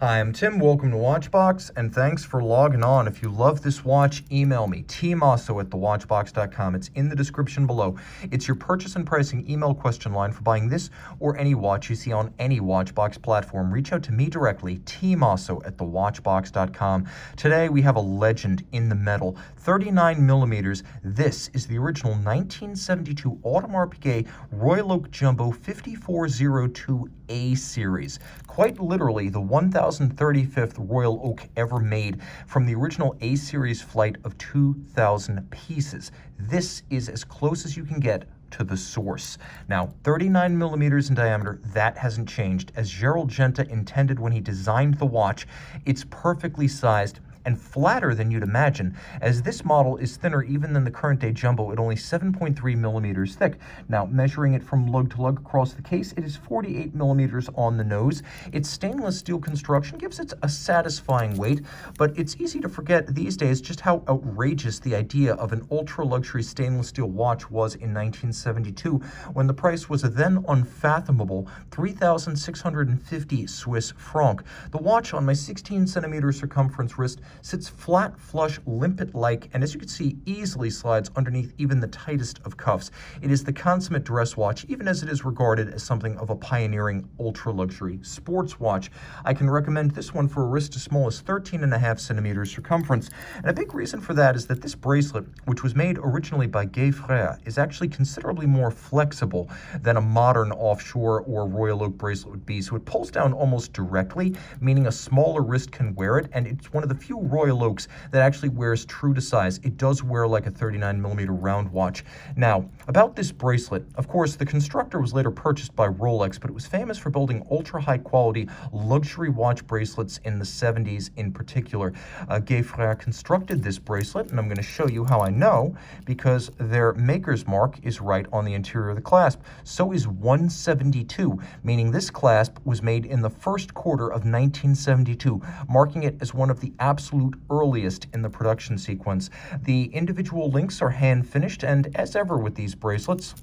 Hi, I'm Tim. Welcome to Watchbox, and thanks for logging on. If you love this watch, email me, tmosso at thewatchbox.com. It's in the description below. It's your purchase and pricing email question line for buying this or any watch you see on any Watchbox platform. Reach out to me directly, tmosso at thewatchbox.com. Today, we have a legend in the metal, 39 millimeters. This is the original 1972 Audemars Piguet Royal Oak Jumbo 5402A series. Quite literally, the 1035th Royal Oak ever made from the original A series flight of 2,000 pieces. This is as close as you can get to the source. Now, 39 millimeters in diameter, that hasn't changed. As Gerald Genta intended when he designed the watch, it's perfectly sized and flatter than you'd imagine, as this model is thinner even than the current day Jumbo at only 7.3 millimeters thick. Now, measuring it from lug to lug across the case, it is 48 millimeters on the nose. Its stainless steel construction gives it a satisfying weight, but it's easy to forget these days just how outrageous the idea of an ultra-luxury stainless steel watch was in 1972, when the price was a then unfathomable 3,650 Swiss franc. The watch on my 16-centimeter circumference wrist sits flat, flush, limpet-like, and as you can see, easily slides underneath even the tightest of cuffs. It is the consummate dress watch, even as it is regarded as something of a pioneering ultra-luxury sports watch. I can recommend this one for a wrist as small as 13.5 centimeters circumference. And a big reason for that is that this bracelet, which was made originally by Gay Frères, is actually considerably more flexible than a modern offshore or Royal Oak bracelet would be. So it pulls down almost directly, meaning a smaller wrist can wear it, and it's one of the few Royal Oaks that actually wears true to size. It does wear like a 39 millimeter round watch. Now, about this bracelet, of course, the constructor was later purchased by Rolex, but it was famous for building ultra high quality luxury watch bracelets in the 70s in particular. Gay Frères constructed this bracelet, and I'm going to show you how I know, because their maker's mark is right on the interior of the clasp. So is 172, meaning this clasp was made in the first quarter of 1972, marking it as one of the absolute earliest in the production sequence. The individual links are hand finished, and as ever with these bracelets,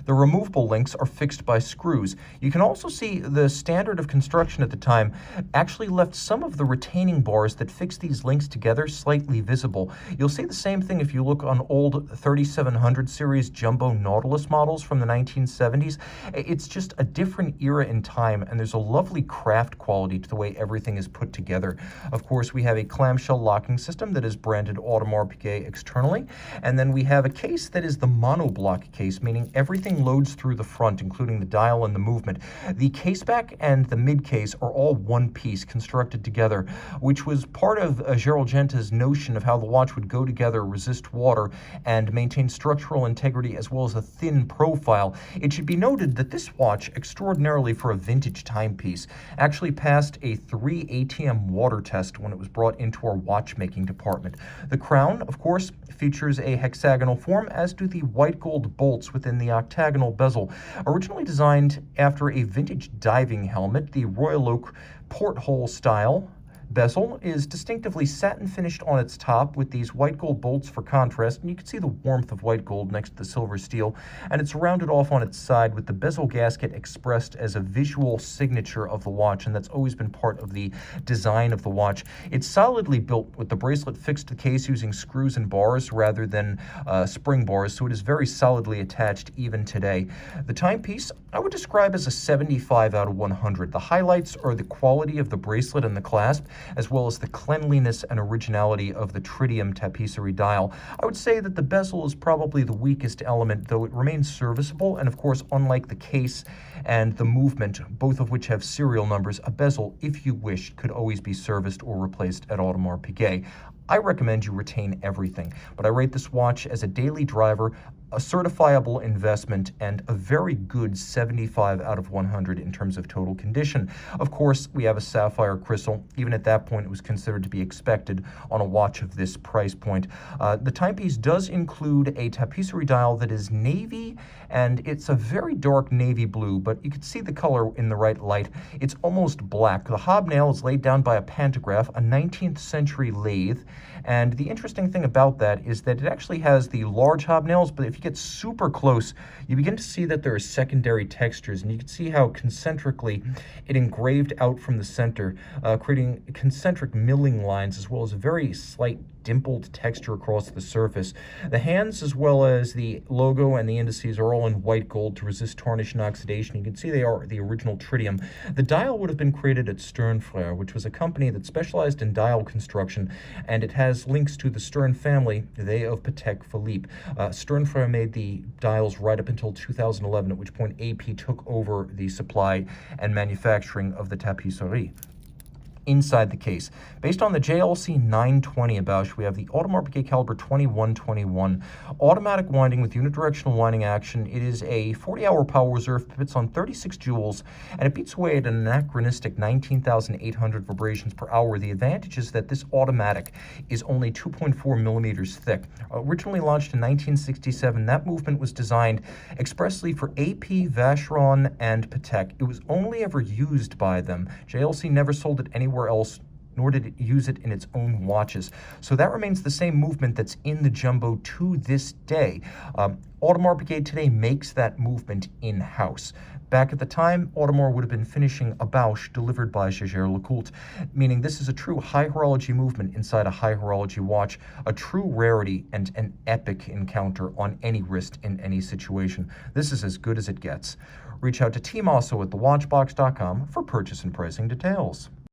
the removable links are fixed by screws. You can also see the standard of construction at the time actually left some of the retaining bars that fix these links together slightly visible. You'll see the same thing if you look on old 3700 series Jumbo Nautilus models from the 1970s. It's just a different era in time, and there's a lovely craft quality to the way everything is put together. Of course, we have a clamshell locking system that is branded Audemars Piguet externally, and then we have a case that is the monoblock case, meaning everything loads through the front, including the dial and the movement. The caseback and the mid case are all one piece constructed together, which was part of Gerald Genta's notion of how the watch would go together, resist water, and maintain structural integrity as well as a thin profile. It should be noted that this watch, extraordinarily for a vintage timepiece, actually passed a 3 ATM water test when it was brought into our watchmaking department. The crown, of course, features a hexagonal form, as do the white gold bolts within the octagonal bezel. Originally designed after a vintage diving helmet, the Royal Oak porthole style bezel is distinctively satin finished on its top with these white gold bolts for contrast, and you can see the warmth of white gold next to the silver steel, and it's rounded off on its side with the bezel gasket expressed as a visual signature of the watch, and that's always been part of the design of the watch. It's solidly built with the bracelet fixed to the case using screws and bars rather than spring bars, so it is very solidly attached even today. The timepiece I would describe as a 75 out of 100. The highlights are the quality of the bracelet and the clasp, as well as the cleanliness and originality of the tritium tapisserie dial. I would say that the bezel is probably the weakest element, though it remains serviceable, and of course, unlike the case and the movement, both of which have serial numbers, a bezel, if you wish, could always be serviced or replaced at Audemars Piguet. I recommend you retain everything, but I rate this watch as a daily driver, a certifiable investment, and a very good 75 out of 100 in terms of total condition. Of course, we have a sapphire crystal. Even at that point, it was considered to be expected on a watch of this price point. The timepiece does include a tapisserie dial that is navy, and it's a very dark navy blue, but you can see the color in the right light. It's almost black. The hobnail is laid down by a pantograph, a 19th century lathe, and the interesting thing about that is that it actually has the large hobnails, but if you you get super close, you begin to see that there are secondary textures, and you can see how concentrically it engraved out from the center, creating concentric milling lines as well as a very slight dimpled texture across the surface. The hands as well as the logo and the indices are all in white gold to resist tarnish and oxidation. You can see they are the original tritium. The dial would have been created at Stern Frère, which was a company that specialized in dial construction, and it has links to the Stern family, they of Patek Philippe. Stern Frère made the dials right up until 2011, at which point AP took over the supply and manufacturing of the tapisserie. Inside the case, based on the JLC 920 Bausch, we have the Audemars Piguet caliber 2121 automatic winding with unidirectional winding action. It is a 40-hour power reserve, pivots on 36 joules, and it beats away at an anachronistic 19,800 vibrations per hour. The advantage is that this automatic is only 2.4 millimeters thick. Originally launched in 1967, that movement was designed expressly for AP, Vacheron, and Patek. It was only ever used by them. JLC never sold it anywhere else, nor did it use it in its own watches. So that remains the same movement that's in the Jumbo to this day. Audemars Piguet today makes that movement in-house. Back at the time, Audemars would have been finishing a Bausch delivered by Jaeger-LeCoultre, meaning this is a true high horology movement inside a high horology watch, a true rarity and an epic encounter on any wrist in any situation. This is as good as it gets. Reach out to Tim Mosso at thewatchbox.com for purchase and pricing details.